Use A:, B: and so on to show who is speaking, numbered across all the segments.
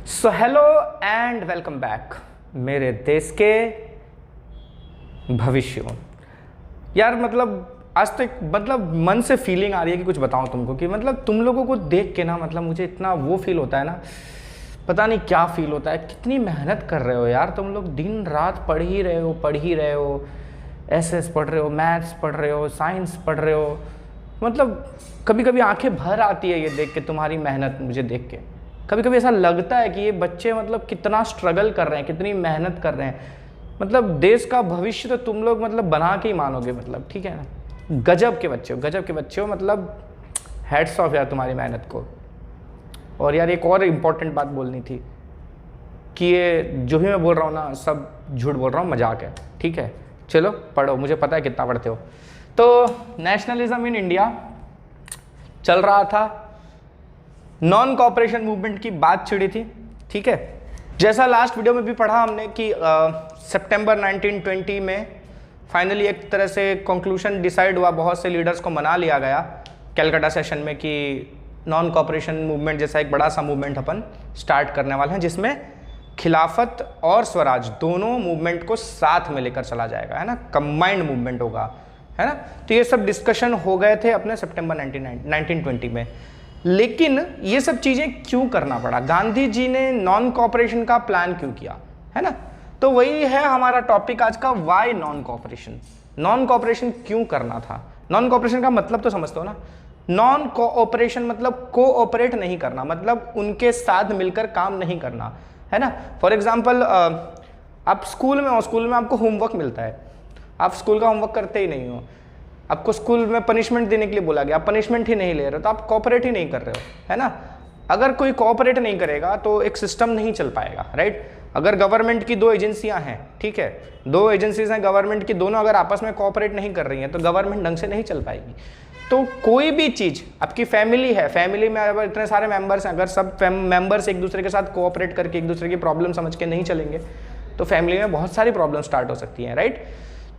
A: So hello and welcome back मेरे देश के भविष्य। यार मतलब आज तो एक मन से फीलिंग आ रही है कि कुछ बताऊं तुमको कि तुम लोगों को देख के ना मुझे इतना वो फील होता है ना, पता नहीं क्या फील होता है। कितनी मेहनत कर रहे हो यार तुम लोग, दिन रात पढ़ ही रहे हो, एसएस पढ़ रहे हो, मैथ्स पढ़ रहे हो, साइंस पढ़ रहे हो। कभी कभी आंखें भर आती है ये देख के, तुम्हारी मेहनत मुझे देख के। कभी कभी ऐसा लगता है कि ये बच्चे कितना स्ट्रगल कर रहे हैं, कितनी मेहनत कर रहे हैं। देश का भविष्य तो तुम लोग बना के ही मानोगे, ठीक है ना। गजब के बच्चे हो, हेड्स ऑफ यार तुम्हारी मेहनत को। और यार एक और इम्पॉर्टेंट बात बोलनी थी कि ये जो भी मैं बोल रहा हूँ ना, सब झूठ बोल रहा हूँ, मजाक है, ठीक है। चलो पढ़ो, मुझे पता है कितना पढ़ते हो। तो नेशनलिज्म इन इंडिया चल रहा था, नॉन कॉपरेशन मूवमेंट की बात छिड़ी थी, ठीक है। जैसा लास्ट वीडियो में भी पढ़ा हमने कि सितंबर 1920 में फाइनली एक तरह से कंक्लूजन डिसाइड हुआ, बहुत से लीडर्स को मना लिया गया कैलकाटा सेशन में कि नॉन कॉपरेशन मूवमेंट जैसा एक बड़ा सा मूवमेंट अपन स्टार्ट करने वाले हैं, जिसमें खिलाफत और स्वराज दोनों मूवमेंट को साथ में लेकर चला जाएगा, है ना, कंबाइंड मूवमेंट होगा, है ना। तो ये सब डिस्कशन हो गए थे अपने सितंबर 1920 में। लेकिन ये सब चीजें क्यों करना पड़ा, गांधी जी ने नॉन कॉपरेशन का प्लान क्यों किया, है ना। तो वही है हमारा टॉपिक आज का, why non cooperation. Non cooperation क्यों करना था। नॉन कॉपरेशन का मतलब तो समझते हो ना, नॉन कोऑपरेशन मतलब कोऑपरेट नहीं करना, उनके साथ मिलकर काम नहीं करना, है ना। फॉर एग्जाम्पल आप स्कूल में हो, स्कूल में आपको होमवर्क मिलता है, आप स्कूल का होमवर्क करते ही नहीं हो, आपको स्कूल में पनिशमेंट देने के लिए बोला गया, आप पनिशमेंट ही नहीं ले रहे हो, तो आप कोऑपरेट ही नहीं कर रहे हो, है ना। अगर कोई कोऑपरेट नहीं करेगा तो एक सिस्टम नहीं चल पाएगा, राइट। अगर गवर्नमेंट की दो एजेंसियां हैं, ठीक है, दो एजेंसीज हैं गवर्नमेंट की, दोनों अगर आपस में कोऑपरेट नहीं कर रही हैं तो गवर्नमेंट ढंग से नहीं चल पाएगी। तो कोई भी चीज़, आपकी फैमिली है, फैमिली में अगर इतने सारे मेंबर्स हैं, अगर सब मेंबर्स एक दूसरे के साथ कोऑपरेट करके एक दूसरे की प्रॉब्लम समझ के नहीं चलेंगे तो फैमिली में बहुत सारी प्रॉब्लम स्टार्ट हो सकती हैं, राइट।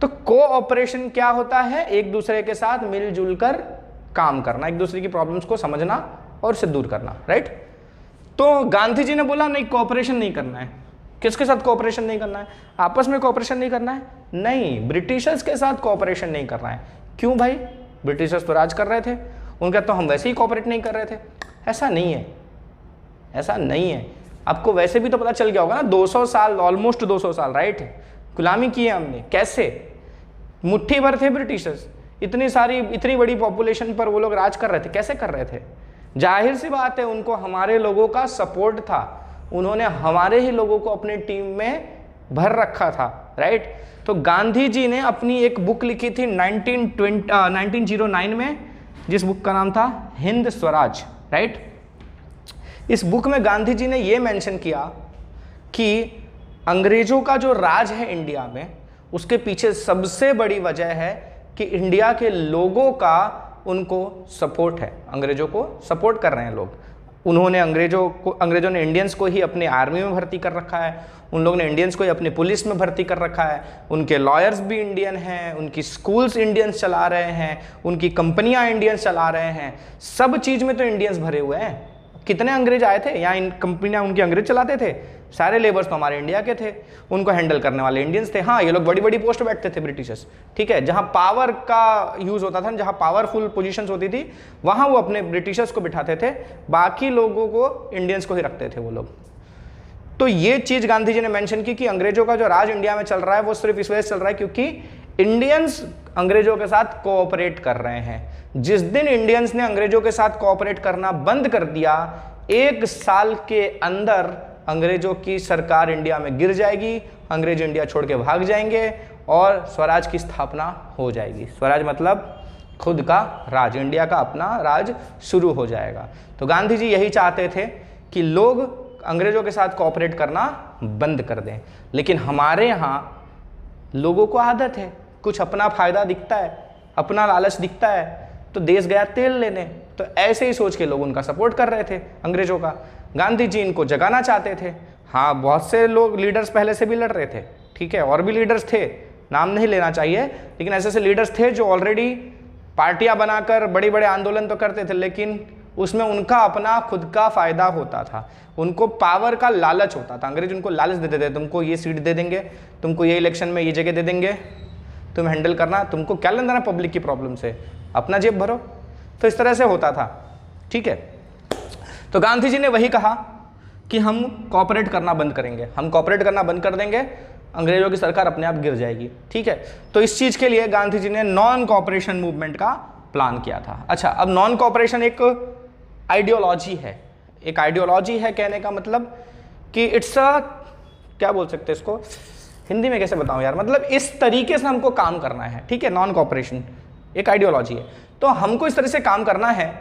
A: तो कोऑपरेशन क्या होता है, एक दूसरे के साथ मिलजुल कर काम करना, एक दूसरे की प्रॉब्लम्स को समझना और उसे दूर करना, राइट। तो गांधी जी ने बोला नहीं, कोऑपरेशन नहीं करना है। किसके साथ कोऑपरेशन नहीं करना है, आपस में कोऑपरेशन नहीं करना है, नहीं, ब्रिटिशर्स के साथ कोऑपरेशन नहीं करना है। क्यों भाई, ब्रिटिशर्स तो राज कर रहे थे, उनका तो हम वैसे ही कोऑपरेट नहीं कर रहे थे। ऐसा नहीं है, ऐसा नहीं है। आपको वैसे भी तो पता चल गया होगा ना, 200 साल, ऑलमोस्ट 200 साल, राइट, गुलामी की है हमने। कैसे, मुट्ठी भर थे ब्रिटिशर्स, इतनी बड़ी पॉपुलेशन पर वो लोग राज कर रहे थे, कैसे कर रहे थे। जाहिर सी बात है उनको हमारे लोगों का सपोर्ट था, उन्होंने हमारे ही लोगों को अपनी टीम में भर रखा था, राइट। तो गांधी जी ने अपनी एक बुक लिखी थी 1909 में, जिस बुक का नाम था हिंद स्वराज, राइट। इस बुक में गांधी जी ने यह मेंशन किया कि अंग्रेजों का जो राज है इंडिया में, उसके पीछे सबसे बड़ी वजह है कि इंडिया के लोगों का उनको सपोर्ट है, अंग्रेजों को सपोर्ट कर रहे हैं लोग। उन्होंने अंग्रेजों ने इंडियंस को ही अपनी आर्मी में भर्ती कर रखा है, उन लोगों ने इंडियंस को ही अपनी पुलिस में भर्ती कर रखा है, उनके लॉयर्स भी इंडियन हैं, उनकी स्कूल्स इंडियंस चला रहे हैं, उनकी कंपनियां इंडियंस चला रहे हैं, सब चीज़ में तो इंडियंस भरे हुए हैं। कितने अंग्रेज आए थे यहाँ, इन कंपनियां उनके अंग्रेज चलाते थे, सारे लेबर्स तो हमारे इंडिया के थे, उनको हैंडल करने वाले इंडियंस थे। हाँ, ये लोग बड़ी बड़ी पोस्ट बैठते थे ब्रिटिशर्स, ठीक है, जहाँ पावर का यूज होता था, जहाँ पावरफुल पोजीशंस होती थी, वहाँ वो अपने ब्रिटिशर्स को बिठाते थे, बाकी लोगों को, इंडियंस को ही रखते थे वो लोग। तो ये चीज़ गांधी जी ने मेंशन की कि अंग्रेजों का जो राज इंडिया में चल रहा है वो सिर्फ इस वजह से चल रहा है क्योंकि इंडियंस अंग्रेजों के साथ कोऑपरेट कर रहे हैं। जिस दिन इंडियंस ने अंग्रेजों के साथ कोऑपरेट करना बंद कर दिया, 1 साल के अंदर अंग्रेजों की सरकार इंडिया में गिर जाएगी, अंग्रेज इंडिया छोड़ के भाग जाएंगे और स्वराज की स्थापना हो जाएगी। स्वराज मतलब खुद का राज, इंडिया का अपना राज शुरू हो जाएगा। तो गांधी जी यही चाहते थे कि लोग अंग्रेजों के साथ कोऑपरेट करना बंद कर दें। लेकिन हमारे यहाँ लोगों को आदत है, कुछ अपना फायदा दिखता है, अपना लालच दिखता है तो देश गया तेल लेने, तो ऐसे ही सोच के लोग उनका सपोर्ट कर रहे थे अंग्रेजों का। गांधी जी इनको जगाना चाहते थे। हाँ, बहुत से लोग लीडर्स पहले से भी लड़ रहे थे, ठीक है, और भी लीडर्स थे, नाम नहीं लेना चाहिए, लेकिन ऐसे ऐसे लीडर्स थे जो ऑलरेडी पार्टियां बनाकर बड़े बड़े आंदोलन तो करते थे, लेकिन उसमें उनका अपना खुद का फायदा होता था, उनको पावर का लालच होता था। अंग्रेज उनको लालच देते थे, तुमको ये सीट दे देंगे, तुमको ये इलेक्शन में ये जगह दे देंगे, तुम हैंडल करना, तुमको क्या लेना देना पब्लिक की प्रॉब्लम से, अपना जेब भरो। तो इस तरह से होता था, ठीक है। तो गांधी जी ने वही कहा कि हम कॉपरेट करना बंद करेंगे, हम कॉपरेट करना बंद कर देंगे, अंग्रेजों की सरकार अपने आप गिर जाएगी, ठीक है। तो इस चीज़ के लिए गांधी जी ने नॉन कॉपरेशन मूवमेंट का प्लान किया था। अच्छा, अब नॉन कॉपरेशन एक आइडियोलॉजी है, एक आइडियोलॉजी है, कहने का मतलब कि इट्स अ, क्या बोल सकते हैं इसको हिंदी में कैसे बताऊं यार, मतलब इस तरीके से हमको काम करना है, ठीक है। नॉन कॉपरेशन एक आइडियोलॉजी है, तो हमको इस तरह से काम करना है,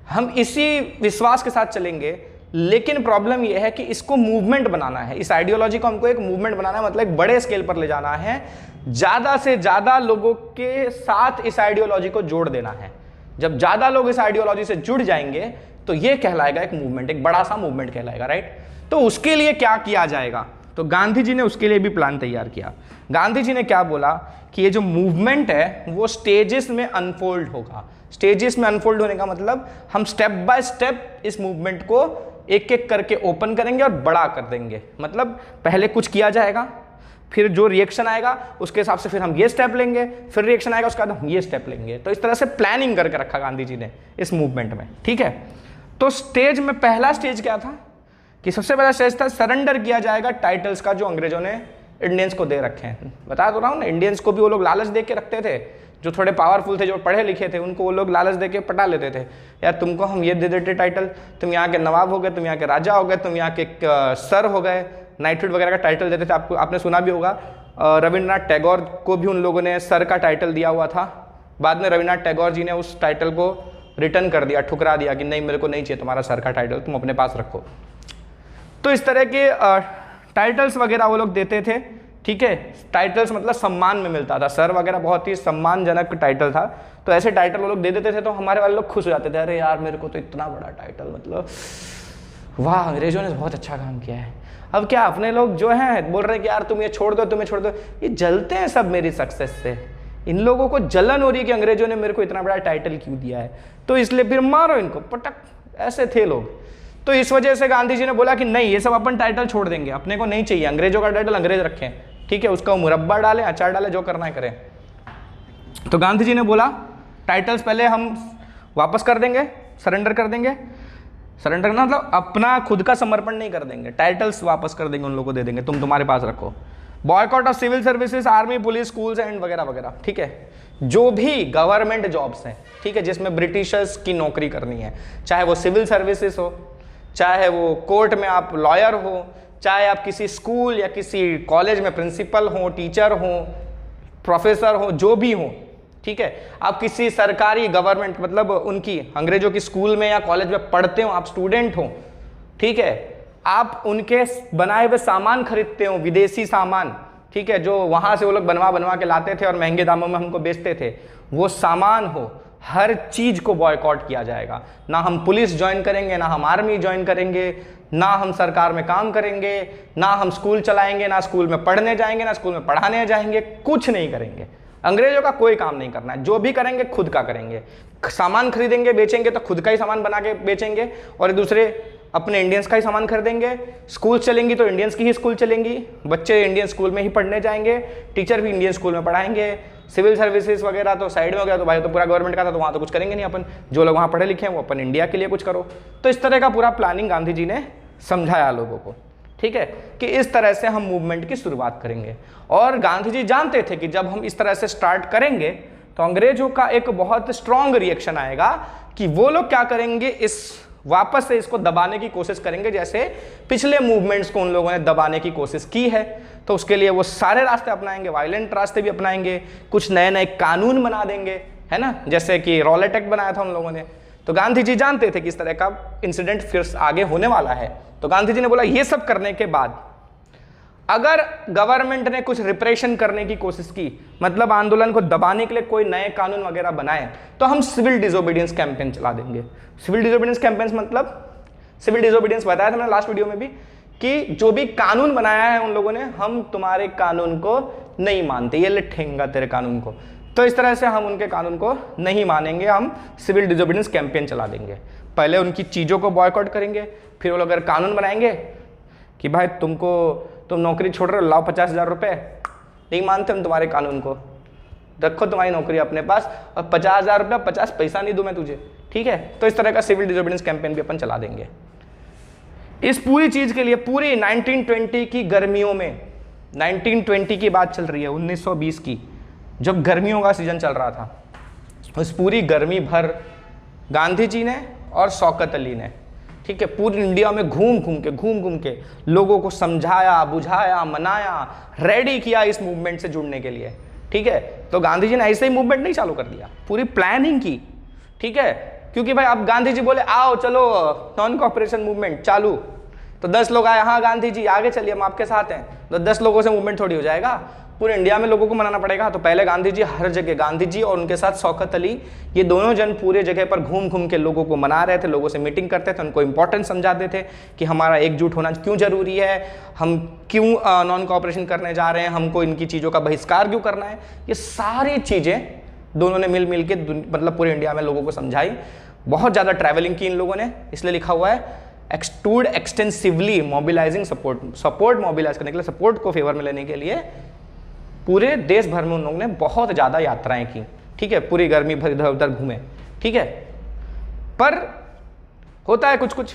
A: हम इसी विश्वास के साथ चलेंगे। लेकिन प्रॉब्लम यह है कि इसको मूवमेंट बनाना है, इस आइडियोलॉजी को हमको एक मूवमेंट बनाना है, मतलब एक बड़े स्केल पर ले जाना है, ज़्यादा से ज़्यादा लोगों के साथ इस आइडियोलॉजी को जोड़ देना है। जब ज़्यादा लोग इस आइडियोलॉजी से जुड़ जाएंगे तो ये कहलाएगा एक मूवमेंट, एक बड़ा सा मूवमेंट कहलाएगा, राइट। तो उसके लिए क्या किया जाएगा, तो गांधी जी ने उसके लिए भी प्लान तैयार किया। गांधी जी ने क्या बोला कि ये जो मूवमेंट है वो स्टेजेस में अनफोल्ड होगा। स्टेजेस में अनफोल्ड होने का मतलब हम स्टेप बाय स्टेप इस मूवमेंट को एक एक करके ओपन करेंगे और बड़ा कर देंगे। मतलब पहले कुछ किया जाएगा, फिर जो रिएक्शन आएगा उसके हिसाब से फिर हम ये स्टेप लेंगे, फिर रिएक्शन आएगा उसके बाद हम ये स्टेप लेंगे। तो इस तरह से प्लानिंग करके रखा गांधी जी ने इस मूवमेंट में, ठीक है। तो स्टेज में पहला स्टेज क्या था कि सबसे पहला स्टेज था सरेंडर किया जाएगा टाइटल्स का जो अंग्रेजों ने इंडियंस को दे रखे हैं। बता तो रहा हूँ ना, इंडियंस को भी वो लोग लालच दे के रखते थे, जो थोड़े पावरफुल थे, जो पढ़े लिखे थे, उनको वो लोग लालच दे के पटा लेते थे। यार तुमको हम ये दे देते टाइटल, तुम यहाँ के नवाब हो गए, तुम यहाँ के राजा हो गए, तुम यहाँ के सर हो गए, नाइटहुड वगैरह का टाइटल देते थे। आपको आपने सुना भी होगा, रविंद्रनाथ टैगोर को भी उन लोगों ने सर का टाइटल दिया हुआ था। बाद में रविंद्रनाथ टैगोर जी ने उस टाइटल को रिटर्न कर दिया, ठुकरा दिया कि नहीं, मेरे को नहीं चाहिए तुम्हारा सर का टाइटल, तुम अपने पास रखो। तो इस तरह के टाइटल्स वगैरह वो लोग देते थे, ठीक है। टाइटल्स मतलब सम्मान में मिलता था, सर वगैरह बहुत ही सम्मानजनक टाइटल था। तो ऐसे टाइटल वो लोग दे देते थे, तो हमारे वाले लोग खुश हो जाते थे, अरे यार मेरे को तो इतना बड़ा टाइटल, मतलब वाह अंग्रेजों ने बहुत अच्छा काम किया है। अब क्या अपने लोग जो हैं बोल रहे हैं कि यार तुम ये छोड़ दो, तुम्हें छोड़ दो, ये जलते हैं सब मेरी सक्सेस से। इन लोगों को जलन हो रही है कि अंग्रेजों ने मेरे को इतना बड़ा टाइटल क्यों दिया है, तो इसलिए फिर मारो इनको पटक। ऐसे थे लोग। तो इस वजह से गांधी जी ने बोला कि नहीं, ये सब अपन टाइटल छोड़ देंगे, अपने को नहीं चाहिए, अंग्रेजों का टाइटल अंग्रेज रखें, ठीक है। उसका मुरब्बा डालें, अचार डालें, जो करना है करें। तो गांधी जी ने बोला टाइटल्स पहले हम वापस कर देंगे, सरेंडर कर देंगे। सरेंडर करना मतलब अपना खुद का समर्पण नहीं कर देंगे, टाइटल्स वापस कर देंगे, उन लोगों को दे देंगे, तुम तुम्हारे पास रखो। Boycott of civil services, army, police, schools and वगैरह वगैरह, ठीक है। जो भी गवर्नमेंट जॉब्स हैं, ठीक है, जिसमें ब्रिटिशर्स की नौकरी करनी है, चाहे वो सिविल सर्विसेज हो, चाहे वो कोर्ट में आप लॉयर हो, चाहे आप किसी स्कूल या किसी कॉलेज में प्रिंसिपल हो, टीचर हो, प्रोफेसर हो, जो भी हो, ठीक है। आप किसी सरकारी गवर्नमेंट मतलब उनकी अंग्रेजों की स्कूल में या कॉलेज में पढ़ते हो, आप स्टूडेंट हो, ठीक है। आप उनके बनाए हुए सामान खरीदते हो, विदेशी सामान, ठीक है, जो वहाँ से वो लोग बनवा के लाते थे और महंगे दामों में हमको बेचते थे, वो सामान हो, हर चीज़ को बॉयकॉट किया जाएगा। ना हम पुलिस ज्वाइन करेंगे, ना हम आर्मी ज्वाइन करेंगे, ना हम सरकार में काम करेंगे, ना हम स्कूल चलाएंगे, ना स्कूल में पढ़ने जाएंगे, ना स्कूल में पढ़ाने जाएंगे, कुछ नहीं करेंगे। अंग्रेजों का कोई काम नहीं करना है, जो भी करेंगे खुद का करेंगे। सामान खरीदेंगे, बेचेंगे तो खुद का ही सामान बना के बेचेंगे और दूसरे अपने इंडियंस का ही सामान खरीदेंगे। स्कूल चलेंगी तो इंडियंस की ही स्कूल चलेंगी, बच्चे इंडियन स्कूल में ही पढ़ने जाएंगे, टीचर भी इंडियन स्कूल में पढ़ाएंगे। सिविल सर्विसेज वगैरह तो साइड में हो गया, तो भाई तो पूरा गवर्नमेंट का था, तो वहाँ तो कुछ करेंगे नहीं अपन, जो लोग वहाँ पढ़े लिखे हैं वो अपन इंडिया के लिए कुछ करो। तो इस तरह का पूरा प्लानिंग गांधी जी ने समझाया लोगों को, ठीक है, कि इस तरह से हम मूवमेंट की शुरुआत करेंगे। और गांधी जी जानते थे कि जब हम इस तरह से स्टार्ट करेंगे तो अंग्रेजों का एक बहुत स्ट्रॉन्ग रिएक्शन आएगा कि वो लोग क्या करेंगे, इस वापस से इसको दबाने की कोशिश करेंगे, जैसे पिछले मूवमेंट्स को उन लोगों ने दबाने की कोशिश की है। तो उसके लिए वो सारे रास्ते अपनाएंगे, वायलेंट रास्ते भी अपनाएंगे, कुछ नए नए कानून बना देंगे, है ना, जैसे कि रॉलेट एक्ट बनाया था उन लोगों ने। तो गांधी जी जानते थे कि इस तरह का इंसिडेंट फिर आगे होने वाला है। तो गांधी जी ने बोला ये सब करने के बाद अगर गवर्नमेंट ने कुछ रिप्रेशन करने की कोशिश की, मतलब आंदोलन को दबाने के लिए कोई नए कानून वगैरह बनाए, तो हम सिविल डिसोबीडियंस कैंपेन चला देंगे। सिविल डिसोबीडियंस कैंपेन मतलब सिविल डिसोबीडियंस बताया था मैंने लास्ट वीडियो में भी, कि जो भी कानून बनाया है उन लोगों ने, हम तुम्हारे कानून को नहीं मानते, ये ले ठेंगा तेरे कानून को। तो इस तरह से हम उनके कानून को नहीं मानेंगे, हम सिविल डिसोबीडियंस कैंपेन चला देंगे। पहले उनकी चीज़ों को बॉयकॉट करेंगे, फिर वो लोग अगर कानून बनाएंगे कि भाई तुम नौकरी छोड़ रहे हो, लाओ 50,000 रुपये, नहीं मानते हम तुम्हारे कानून को, रखो तुम्हारी नौकरी अपने पास और 50,000 रुपया 50 पैसा नहीं दूँ मैं तुझे, ठीक है। तो इस तरह का सिविल डिसोबीडियंस कैंपेन भी अपन चला देंगे। इस पूरी चीज़ के लिए पूरी 1920 की गर्मियों में, 1920 की बात चल रही है, 1920 की, जब गर्मियों का सीजन चल रहा था, उस पूरी गर्मी भर गांधी जी ने और शौकत अली ने, ठीक है, पूरी इंडिया में घूम घूम के लोगों को समझाया, बुझाया, मनाया, रेडी किया इस मूवमेंट से जुड़ने के लिए, ठीक है। तो गांधी जी ने ऐसे ही मूवमेंट नहीं चालू कर दिया, पूरी प्लानिंग की, ठीक है। क्योंकि भाई अब गांधी जी बोले आओ चलो नॉन कॉपरेशन मूवमेंट चालू, तो 10 लोग आए, हाँ गांधी जी आगे चलिए हम आपके साथ हैं, तो 10 लोगों से मूवमेंट थोड़ी हो जाएगा, पूरे इंडिया में लोगों को मनाना पड़ेगा। तो पहले गांधी जी हर जगह, गांधी जी और उनके साथ शौकत अली, ये दोनों जन पूरे जगह पर घूम के लोगों को मना रहे थे, लोगों से मीटिंग करते थे, उनको इंपॉर्टेंस समझाते थे कि हमारा एकजुट होना क्यों जरूरी है, हम क्यों नॉन कॉपरेशन करने जा रहे हैं, हमको इनकी चीज़ों का बहिष्कार क्यों करना है। ये सारी चीज़ें दोनों ने मिल के मतलब पूरे इंडिया में लोगों को समझाई। बहुत ज़्यादा ट्रैवलिंग की इन लोगों ने, इसलिए लिखा हुआ है एक्सटूड एक्सटेंसिवली मोबिलाइजिंग सपोर्ट मोबिलाइज करने के लिए, सपोर्ट को फेवर में लेने के लिए पूरे देश भर में उन लोगों ने बहुत ज़्यादा यात्राएं की, ठीक है, पूरी गर्मी भर इधर उधर घूमे, ठीक है। पर होता है कुछ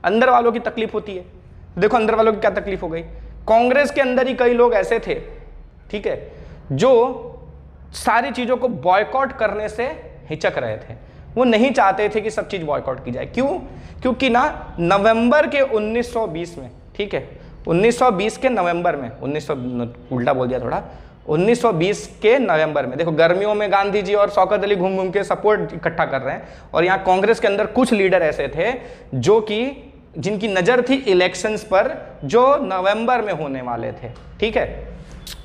A: अंदर वालों की तकलीफ होती है। देखो अंदर वालों की क्या तकलीफ हो गई, कांग्रेस के अंदर ही कई लोग ऐसे थे, ठीक है, जो सारी चीज़ों को बॉयकॉट करने से हिचक रहे थे, वो नहीं चाहते थे कि सब चीज़ बॉयकॉट की जाए। क्यों? क्योंकि ना नवंबर के 1920 में, ठीक है, 1920 के नवंबर में, 1900 उल्टा बोल दिया थोड़ा, 1920 के नवंबर में, देखो गर्मियों में गांधी जी और शौकत अली घूम के सपोर्ट इकट्ठा कर रहे हैं, और यहाँ कांग्रेस के अंदर कुछ लीडर ऐसे थे जो कि जिनकी नज़र थी इलेक्शंस पर जो नवंबर में होने वाले थे, ठीक है।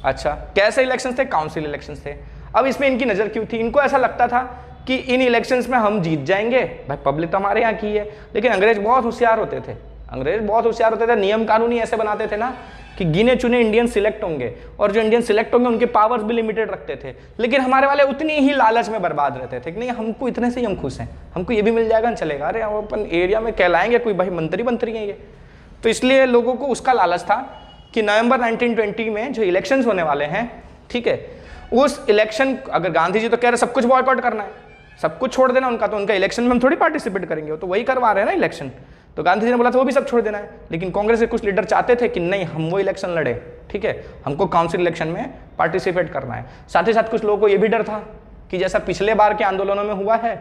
A: अच्छा, कैसे इलेक्शंस थे? काउंसिल इलेक्शंस थे। अब इसमें इनकी नज़र क्यों थी? इनको ऐसा लगता था कि इन इलेक्शंस में हम जीत जाएंगे, भाई पब्लिक तो हमारे यहाँ की है। लेकिन अंग्रेज बहुत होशियार होते थे, नियम कानून ही ऐसे बनाते थे ना कि गिने चुने इंडियन सिलेक्ट होंगे, और जो इंडियन सिलेक्ट होंगे उनके पावर्स भी लिमिटेड रखते थे। लेकिन हमारे वाले उतनी ही लालच में बर्बाद रहते थे कि नहीं हमको इतने से ही हम खुश हैं, हमको ये भी मिल जाएगा चलेगा, अरे हम अपन एरिया में कहलाएंगे कोई भाई मंत्री हैं ये। तो इसलिए लोगों को उसका लालच था कि नवंबर 1920 में जो इलेक्शंस होने वाले हैं, ठीक है, उस इलेक्शन, अगर गांधी जी तो कह रहे सब कुछ बॉयकॉट करना है, सब कुछ छोड़ देना उनका, तो उनका इलेक्शन में हम थोड़ी पार्टिसिपेट करेंगे, वो तो वही करवा रहे हैं ना इलेक्शन। तो गांधी जी ने बोला था वो भी सब छोड़ देना है। लेकिन कांग्रेस के कुछ लीडर चाहते थे कि नहीं हम वो इलेक्शन लड़े, ठीक है, हमको काउंसिल इलेक्शन में पार्टिसिपेट करना है। साथ ही साथ कुछ लोगों को ये भी डर था कि जैसा पिछले बार के आंदोलनों में हुआ है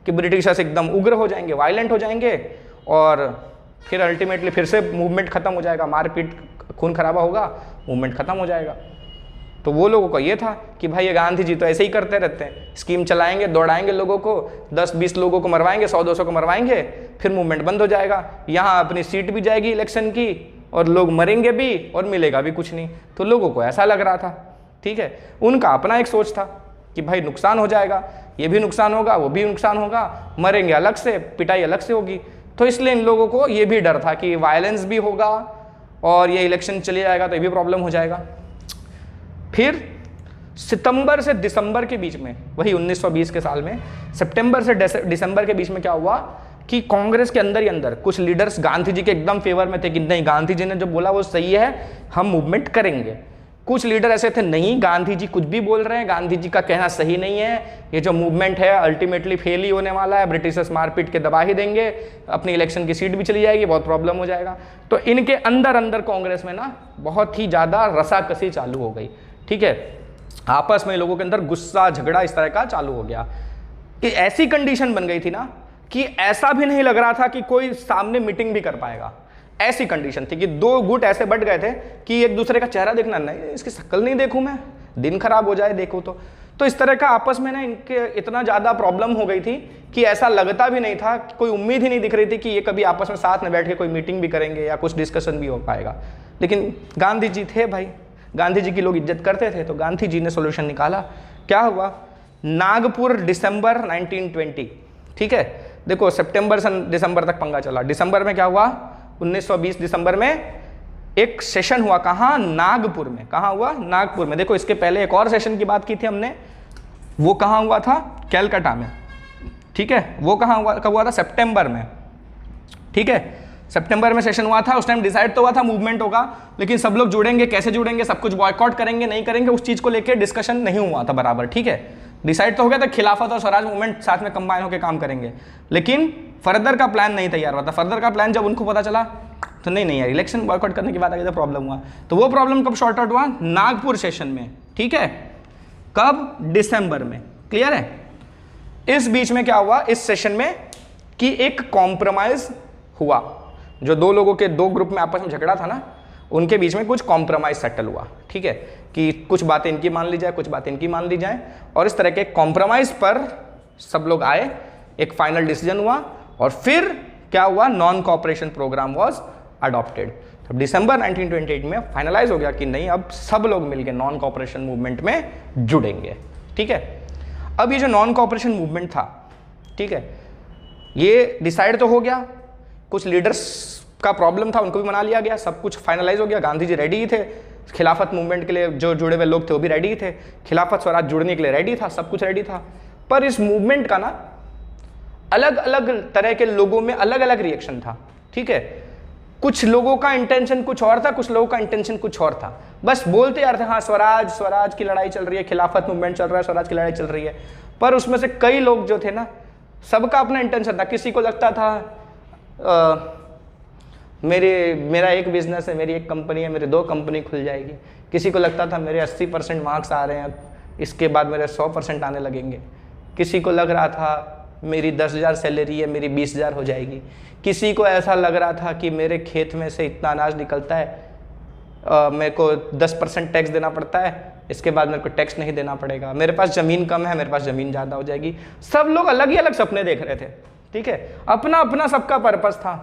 A: कि ब्रिटिशर्स एकदम उग्र हो जाएंगे, वायलेंट हो जाएंगे, और फिर अल्टीमेटली फिर से मूवमेंट खत्म हो जाएगा, मारपीट खून खराबा होगा, मूवमेंट खत्म हो जाएगा। तो वो लोगों को ये था कि भाई ये गांधी जी तो ऐसे ही करते रहते हैं, स्कीम चलाएंगे, दौड़ाएंगे लोगों को, 10-20 लोगों को मरवाएंगे, 100-200 को मरवाएंगे, फिर मूवमेंट बंद हो जाएगा, यहाँ अपनी सीट भी जाएगी इलेक्शन की, और लोग मरेंगे भी और मिलेगा भी कुछ नहीं। तो लोगों को ऐसा लग रहा था, ठीक है, उनका अपना एक सोच था कि भाई नुकसान हो जाएगा, ये भी नुकसान होगा, वो भी नुकसान होगा, मरेंगे अलग से, पिटाई अलग से होगी। तो इसलिए इन लोगों को ये भी डर था कि वायलेंस भी होगा और ये इलेक्शन चले जाएगा तो ये भी प्रॉब्लम हो जाएगा। फिर सितंबर से दिसंबर के बीच में, वही 1920 के साल में सितंबर से दिसंबर के बीच में क्या हुआ कि कांग्रेस के अंदर ही अंदर कुछ लीडर्स गांधी जी के एकदम फेवर में थे कि नहीं गांधी जी ने जो बोला वो सही है, हम मूवमेंट करेंगे। कुछ लीडर ऐसे थे नहीं गांधी जी कुछ भी बोल रहे हैं, गांधी जी का कहना सही नहीं है, ये जो मूवमेंट है अल्टीमेटली फेल ही होने वाला है, ब्रिटिशर्स मारपीट के दबा ही देंगे, अपनी इलेक्शन की सीट भी चली जाएगी, बहुत प्रॉब्लम हो जाएगा। तो इनके अंदर अंदर कांग्रेस में ना बहुत ही ज़्यादा रसाकसी चालू हो गई, ठीक है, आपस में लोगों के अंदर गुस्सा झगड़ा इस तरह का चालू हो गया कि ऐसी कंडीशन बन गई थी ना कि ऐसा भी नहीं लग रहा था कि कोई सामने मीटिंग भी कर पाएगा। ऐसी कंडीशन थी कि दो गुट ऐसे बढ़ गए थे कि एक दूसरे का चेहरा देखना, नहीं इसकी शक्ल नहीं देखूं मैं, दिन खराब हो जाए देखो तो इस तरह का आपस में ना इनके इतना ज़्यादा प्रॉब्लम हो गई थी कि ऐसा लगता भी नहीं था, कोई उम्मीद ही नहीं दिख रही थी कि ये कभी आपस में साथ में बैठ के कोई मीटिंग भी करेंगे या कुछ डिस्कशन भी हो पाएगा। लेकिन गांधी जी थे भाई, गांधी जी की लोग इज्जत करते थे, तो गांधी जी ने सोल्यूशन निकाला। क्या हुआ? नागपुर दिसंबर 1920, ठीक है, देखो सितंबर से दिसंबर तक पंगा चला। दिसंबर में क्या हुआ? 1920 दिसंबर में एक सेशन हुआ, कहाँ? नागपुर में। कहाँ हुआ? नागपुर में। देखो इसके पहले एक और सेशन की बात की थी हमने, वो कहाँ हुआ था? कैलकाटा में। ठीक है, वो कहाँ हुआ, कब हुआ था, सितंबर में, ठीक है, सितंबर में सेशन हुआ था। उस टाइम डिसाइड तो हुआ था मूवमेंट होगा, लेकिन सब लोग जुड़ेंगे, कैसे जुड़ेंगे, सब कुछ बॉयकॉट करेंगे नहीं करेंगे, उस चीज़ को लेकर डिस्कशन नहीं हुआ था बराबर, ठीक है। डिसाइड तो हो गया था खिलाफत और स्वराज मूवमेंट साथ में कंबाइन होकर काम करेंगे, लेकिन फर्दर का प्लान नहीं तैयार हुआ था। फर्दर का प्लान जब उनको पता चला तो नहीं यार, इलेक्शन बॉयकॉट करने की बात आ गई तो प्रॉब्लम हुआ। तो वो प्रॉब्लम कब शॉर्ट आउट हुआ, नागपुर सेशन में, ठीक है, कब, दिसंबर में, क्लियर है। इस बीच में क्या हुआ इस सेशन में कि एक कॉम्प्रोमाइज हुआ, जो दो लोगों के दो ग्रुप में आपस में झगड़ा था ना, उनके बीच में कुछ कॉम्प्रोमाइज सेटल हुआ, ठीक है, कि कुछ बातें इनकी मान ली जाए, कुछ बातें इनकी मान ली जाए, और इस तरह के कॉम्प्रोमाइज पर सब लोग आए, एक फाइनल डिसीजन हुआ, और फिर क्या हुआ, non cooperation programme was adopted. तो दिसंबर 1928 में फाइनलाइज हो गया कि नहीं, अब सब लोग मिलकर नॉन कॉपरेशन मूवमेंट में जुड़ेंगे, ठीक है। अब ये जो नॉन कॉपरेशन मूवमेंट था, ठीक है, ये डिसाइड तो हो गया, कुछ लीडर्स का प्रॉब्लम था, उनको भी मना लिया गया, सब कुछ फाइनलाइज हो गया, गांधी जी रेडी ही थे, खिलाफत मूवमेंट के लिए जो जुड़े हुए लोग थे वो भी रेडी थे, खिलाफत स्वराज जुड़ने के लिए रेडी था, सब कुछ रेडी था। पर इस मूवमेंट का ना अलग अलग तरह के लोगों में अलग अलग रिएक्शन था, ठीक है। कुछ लोगों का इंटेंशन कुछ और था, कुछ लोगों का इंटेंशन कुछ और था, बस बोलते यार थे हाँ स्वराज की लड़ाई चल रही है, खिलाफत मूवमेंट चल रहा है, स्वराज की लड़ाई चल रही है। पर उसमें से कई लोग जो थे ना, सबका अपना इंटेंशन था। किसी को लगता था मेरा एक बिजनेस है, मेरी एक कंपनी है, मेरी 2 कंपनी खुल जाएगी। किसी को लगता था मेरे 80% मार्क्स आ रहे हैं, इसके बाद मेरे 100% आने लगेंगे। किसी को लग रहा था मेरी 10,000 सैलरी है, मेरी 20,000 हो जाएगी। किसी को ऐसा लग रहा था कि मेरे खेत में से इतना अनाज निकलता है, मेरे को 10% टैक्स देना पड़ता है, इसके बाद मेरे को टैक्स नहीं देना पड़ेगा। मेरे पास ज़मीन कम है, मेरे पास ज़मीन ज़्यादा हो जाएगी। सब लोग अलग ही अलग सपने देख रहे थे, ठीक है, अपना अपना सबका पर्पस था,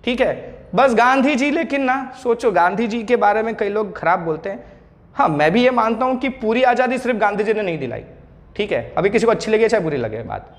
A: ठीक है। बस गांधी जी, लेकिन ना सोचो, गांधी जी के बारे में कई लोग खराब बोलते हैं। हाँ, मैं भी ये मानता हूँ कि पूरी आज़ादी सिर्फ गांधी जी ने नहीं दिलाई, ठीक है। अभी किसी को अच्छी लगे चाहे बुरी लगे बात,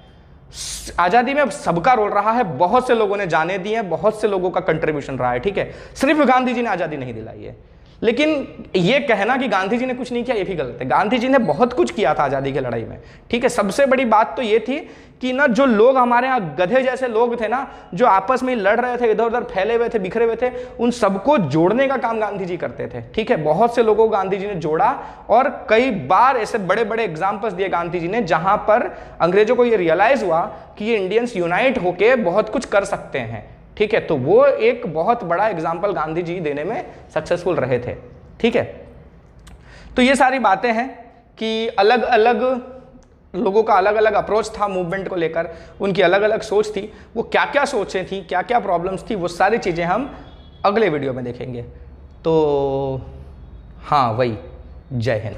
A: आज़ादी में सबका रोल रहा है, बहुत से लोगों ने जाने दिए हैं, बहुत से लोगों का कंट्रीब्यूशन रहा है, ठीक है। सिर्फ गांधी जी ने आज़ादी नहीं दिलाई है। लेकिन ये कहना कि गांधी जी ने कुछ नहीं किया, ये भी गलत है। गांधी जी ने बहुत कुछ किया था आज़ादी की लड़ाई में, ठीक है। सबसे बड़ी बात तो ये थी कि ना, जो लोग हमारे यहाँ गधे जैसे लोग थे ना, जो आपस में लड़ रहे थे, इधर उधर फैले हुए थे, बिखरे हुए थे, उन सबको जोड़ने का काम गांधी जी करते थे, ठीक है। बहुत से लोगों को गांधी जी ने जोड़ा, और कई बार ऐसे बड़े बड़े एग्जाम्पल्स दिए गांधी जी ने, जहां पर अंग्रेजों को ये रियलाइज हुआ कि ये इंडियंस यूनाइट होके बहुत कुछ कर सकते हैं, ठीक है। तो वो एक बहुत बड़ा एग्जाम्पल गांधी जी देने में सक्सेसफुल रहे थे, ठीक है। तो ये सारी बातें हैं कि अलग अलग लोगों का अलग अलग अप्रोच था मूवमेंट को लेकर, उनकी अलग अलग सोच थी, वो क्या क्या सोचें थी, क्या क्या प्रॉब्लम्स थी, वो सारी चीज़ें हम अगले वीडियो में देखेंगे। तो हाँ, वही, जय हिंद।